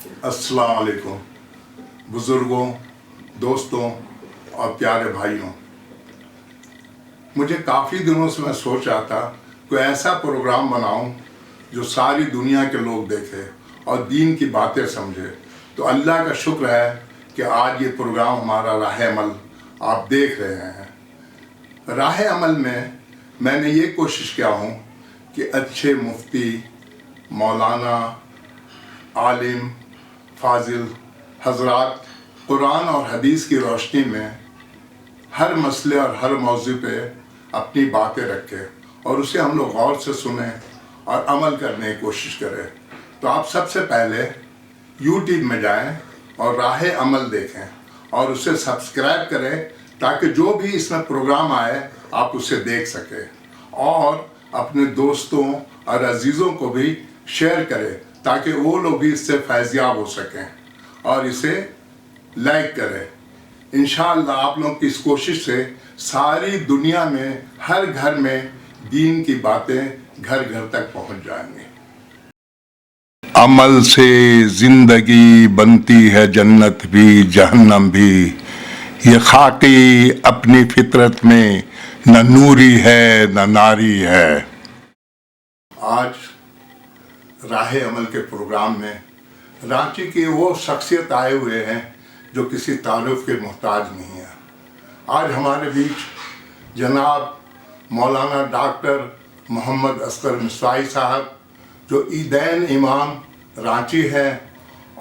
السلام علیکم بزرگوں، دوستوں اور پیارے بھائیوں، مجھے کافی دنوں سے میں سوچ رہا تھا کوئی ایسا پروگرام بناؤں جو ساری دنیا کے لوگ دیکھے اور دین کی باتیں سمجھے۔ تو اللہ کا شکر ہے کہ آج یہ پروگرام ہمارا راہ عمل آپ دیکھ رہے ہیں۔ راہ عمل میں نے یہ کوشش کیا ہوں کہ اچھے مفتی، مولانا، عالم، فاضل حضرات قرآن اور حدیث کی روشنی میں ہر مسئلے اور ہر موضوع پہ اپنی باتیں رکھے اور اسے ہم لوگ غور سے سنیں اور عمل کرنے کی کوشش کریں۔ تو آپ سب سے پہلے یوٹیوب میں جائیں اور راہ عمل دیکھیں اور اسے سبسکرائب کریں تاکہ جو بھی اس میں پروگرام آئے آپ اسے دیکھ سکیں، اور اپنے دوستوں اور عزیزوں کو بھی شیئر کریں تاکہ وہ لوگ بھی اس سے فیضیاب ہو سکیں، اور اسے لائک کریں۔ انشاءاللہ آپ لوگوں کی اس کوشش سے ساری دنیا میں ہر گھر میں دین کی باتیں گھر گھر تک پہنچ جائیں گی۔ عمل سے زندگی بنتی ہے جنت بھی جہنم بھی، یہ خاکی اپنی فطرت میں نہ نوری ہے نہ ناری ہے۔ آج راہ عمل کے پروگرام میں رانچی کی وہ شخصیت آئے ہوئے ہیں جو کسی تعارف کے محتاج نہیں ہے۔ آج ہمارے بیچ جناب مولانا ڈاکٹر محمد اصغر مصوائی صاحب، جو عیدین امام رانچی ہے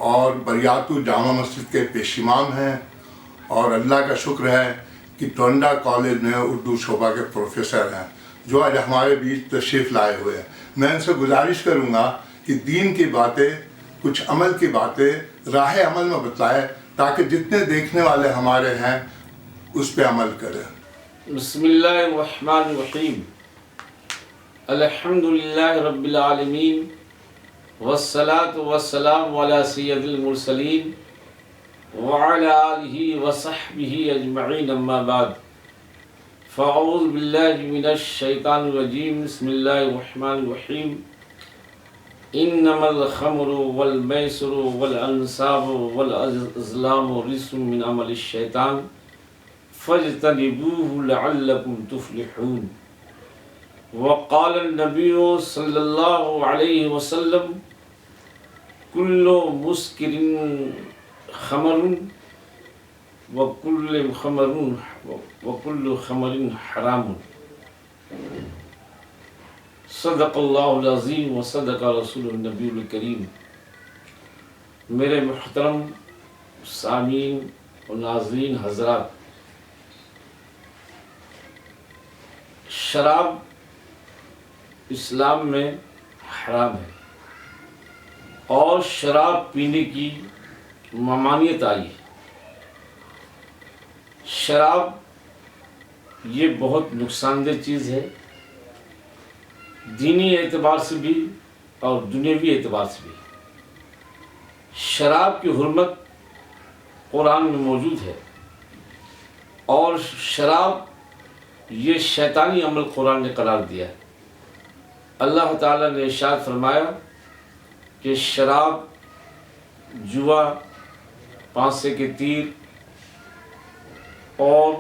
اور بریاتو جامع مسجد کے پیش امام ہیں، اور اللہ کا شکر ہے کہ ٹونڈا کالج میں اردو شعبہ کے پروفیسر ہیں، جو آج ہمارے بیچ تشریف لائے ہوئے ہیں۔ میں ان سے گزارش کروں گا کہ دین کی باتیں، کچھ عمل کی باتیں راہ عمل میں بتلائے تاکہ جتنے دیکھنے والے ہمارے ہیں اس پہ عمل کریں۔ بسم اللہ الرحمن الرحیم، الحمدللہ رب العالمین، والصلاة والسلام علی سید المرسلین وعلی آلہ وصحبہ اجمعین، اما بعد، فاعوذ باللہ من الشیطان الرجیم، بسم اللہ الرحمن الرحیم، انما الخمر والمیسر والانصاب والازلام رجس من عمل الشیطان فاجتنبوه لعلکم تفلحون۔ وقال النبی صلی اللہ علیہ وسلم کل مسکر خمر وکل خمر حرام۔ صدق اللہ العظیم و صدق رسول النبی الکریم۔ میرے محترم سامعین و ناظرین حضرات، شراب اسلام میں حرام ہے اور شراب پینے کی ممانعت آئی ہے۔ شراب یہ بہت نقصان دہ چیز ہے، دینی اعتبار سے بھی اور دنیاوی اعتبار سے بھی۔ شراب کی حرمت قرآن میں موجود ہے، اور شراب یہ شیطانی عمل قرآن نے قرار دیا ہے۔ اللہ تعالیٰ نے ارشاد فرمایا کہ شراب، جوا، پانسے کے تیر اور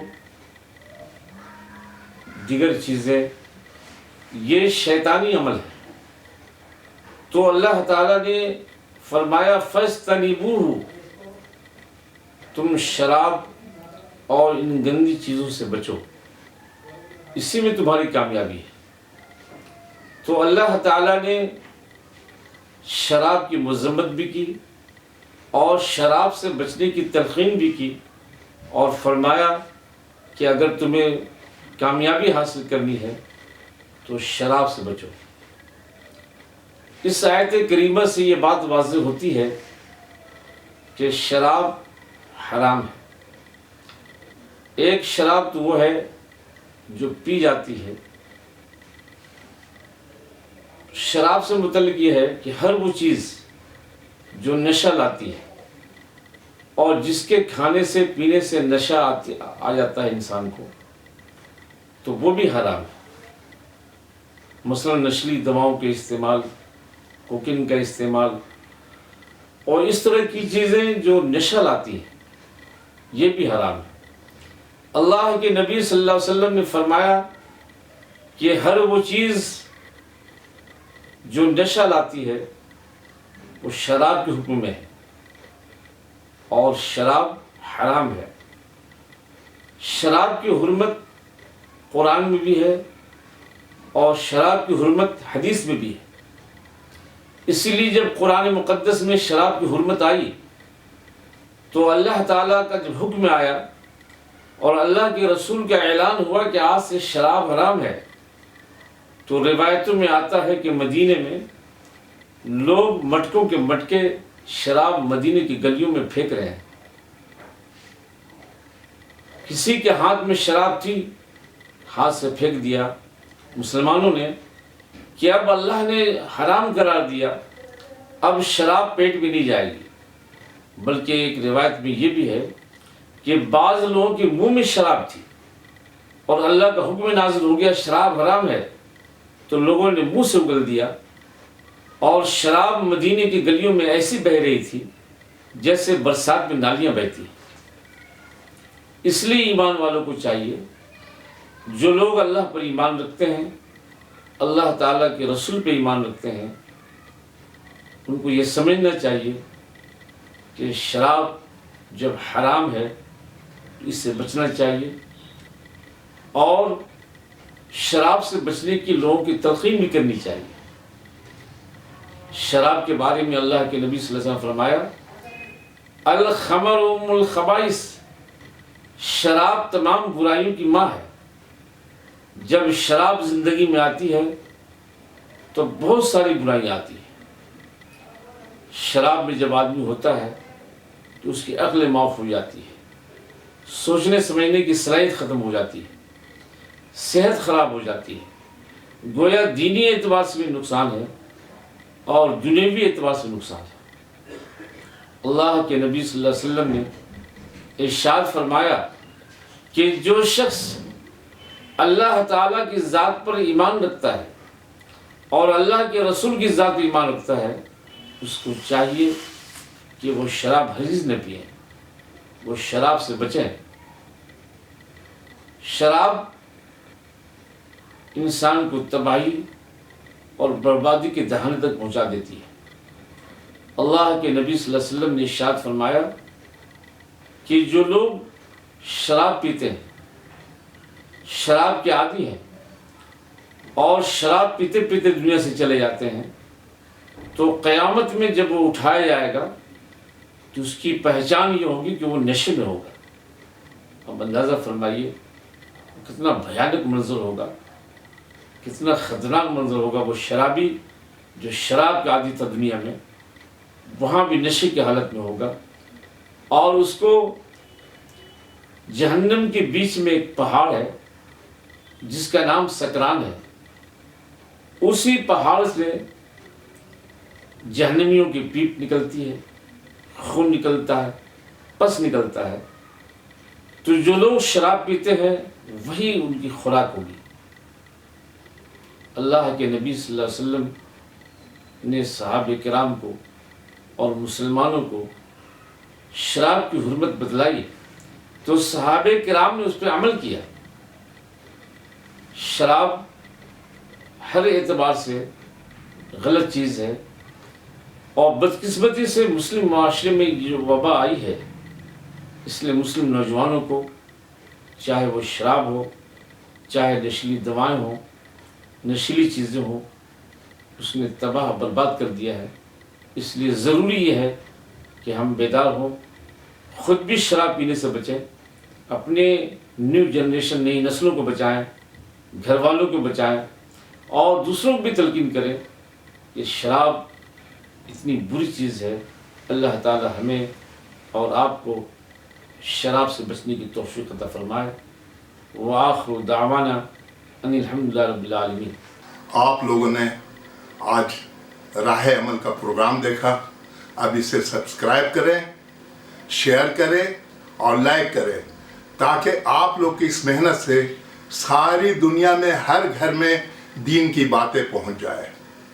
دیگر چیزیں یہ شیطانی عمل ہے۔ تو اللہ تعالیٰ نے فرمایا فَاسْتَنِبُوهُ، تم شراب اور ان گندی چیزوں سے بچو، اسی میں تمہاری کامیابی ہے۔ تو اللہ تعالیٰ نے شراب کی مذمت بھی کی اور شراب سے بچنے کی تلقین بھی کی، اور فرمایا کہ اگر تمہیں کامیابی حاصل کرنی ہے تو شراب سے بچو۔ اس آیت کریمہ سے یہ بات واضح ہوتی ہے کہ شراب حرام ہے۔ ایک شراب تو وہ ہے جو پی جاتی ہے۔ شراب سے متعلق یہ ہے کہ ہر وہ چیز جو نشہ لاتی ہے اور جس کے کھانے سے پینے سے نشہ آ جاتا ہے انسان کو، تو وہ بھی حرام ہے۔ مثلا نشیلی دواؤں کے استعمال، کوکین کا استعمال، اور اس طرح کی چیزیں جو نشہ لاتی ہیں یہ بھی حرام ہے۔ اللہ کے نبی صلی اللہ علیہ وسلم نے فرمایا کہ ہر وہ چیز جو نشہ لاتی ہے وہ شراب کے حکم میں ہے، اور شراب حرام ہے۔ شراب کی حرمت قرآن میں بھی ہے اور شراب کی حرمت حدیث میں بھی ہے۔ اسی لیے جب قرآن مقدس میں شراب کی حرمت آئی تو اللہ تعالیٰ کا جب حکم آیا اور اللہ کے رسول کا اعلان ہوا کہ آج سے شراب حرام ہے، تو روایتوں میں آتا ہے کہ مدینے میں لوگ مٹکوں کے مٹکے شراب مدینے کی گلیوں میں پھینک رہے ہیں۔ کسی کے ہاتھ میں شراب تھی، ہاتھ سے پھینک دیا مسلمانوں نے کہ اب اللہ نے حرام قرار دیا، اب شراب پیٹ بھی نہیں جائے گی۔ بلکہ ایک روایت میں یہ بھی ہے کہ بعض لوگوں کے منہ میں شراب تھی اور اللہ کا حکم نازل ہو گیا شراب حرام ہے، تو لوگوں نے منہ سے اگل دیا، اور شراب مدینے کی گلیوں میں ایسی بہہ رہی تھی جیسے برسات میں نالیاں بہتی ہیں۔ اس لیے ایمان والوں کو چاہیے، جو لوگ اللہ پر ایمان رکھتے ہیں، اللہ تعالیٰ کے رسول پہ ایمان رکھتے ہیں، ان کو یہ سمجھنا چاہیے کہ شراب جب حرام ہے تو اس سے بچنا چاہیے، اور شراب سے بچنے کی لوگوں کی تلقین بھی کرنی چاہیے۔ شراب کے بارے میں اللہ کے نبی صلی اللہ علیہ وسلم فرمایا الخمر ام الخبائث، شراب تمام برائیوں کی ماں ہے۔ جب شراب زندگی میں آتی ہے تو بہت ساری برائیاں آتی ہیں۔ شراب میں جب آدمی ہوتا ہے تو اس کی عقل معاف ہو جاتی ہے، سوچنے سمجھنے کی صلاحیت ختم ہو جاتی ہے، صحت خراب ہو جاتی ہے۔ گویا دینی اعتبار سے بھی نقصان ہے اور دنیوی اعتبار سے نقصان ہے۔ اللہ کے نبی صلی اللہ علیہ وسلم نے ارشاد فرمایا کہ جو شخص اللہ تعالیٰ کی ذات پر ایمان رکھتا ہے اور اللہ کے رسول کی ذات پر ایمان رکھتا ہے، اس کو چاہیے کہ وہ شراب ہرگز نہ پئیں، وہ شراب سے بچیں۔ شراب انسان کو تباہی اور بربادی کے دہانے تک پہنچا دیتی ہے۔ اللہ کے نبی صلی اللہ علیہ وسلم نے ارشاد فرمایا کہ جو لوگ شراب پیتے ہیں، شراب کے عادی ہیں، اور شراب پیتے پیتے دنیا سے چلے جاتے ہیں، تو قیامت میں جب وہ اٹھایا جائے گا تو اس کی پہچان یہ ہوگی کہ وہ نشے میں ہوگا۔ اب اندازہ فرمائیے کتنا بھیانک منظر ہوگا، کتنا خطرناک منظر ہوگا۔ وہ شرابی جو شراب کا عادی تھا دنیا میں، وہاں بھی نشے کی حالت میں ہوگا، اور اس کو جہنم کے بیچ میں ایک پہاڑ ہے جس کا نام سکران ہے، اسی پہاڑ سے جہنمیوں کی پیپ نکلتی ہے، خون نکلتا ہے، پس نکلتا ہے۔ تو جو لوگ شراب پیتے ہیں وہی ان کی خوراک ہوگی۔ اللہ کے نبی صلی اللہ علیہ وسلم نے صحابہ کرام کو اور مسلمانوں کو شراب کی حرمت بتلائی تو صحابہ کرام نے اس پہ عمل کیا۔ شراب ہر اعتبار سے غلط چیز ہے، اور بدقسمتی سے مسلم معاشرے میں جو وبا آئی ہے، اس لیے مسلم نوجوانوں کو چاہے وہ شراب ہو، چاہے نشیلی دوائیں ہوں، نشیلی چیزیں ہوں، اس نے تباہ برباد کر دیا ہے۔ اس لیے ضروری یہ ہے کہ ہم بیدار ہوں، خود بھی شراب پینے سے بچیں، اپنے نیو جنریشن نئی نسلوں کو بچائیں، گھر والوں کو بچائیں، اور دوسروں کو بھی تلقین کریں کہ شراب اتنی بری چیز ہے۔ اللہ تعالی ہمیں اور آپ کو شراب سے بچنے کی توفیق عطا فرمائے۔ وآخر دعوانا ان الحمدللہ رب العالمین۔ آپ لوگوں نے آج راہ عمل کا پروگرام دیکھا، اب اسے سبسکرائب کریں، شیئر کریں اور لائک کریں، تاکہ آپ لوگ کی اس محنت سے ساری دنیا میں ہر گھر میں دین کی باتیں پہنچ جائے۔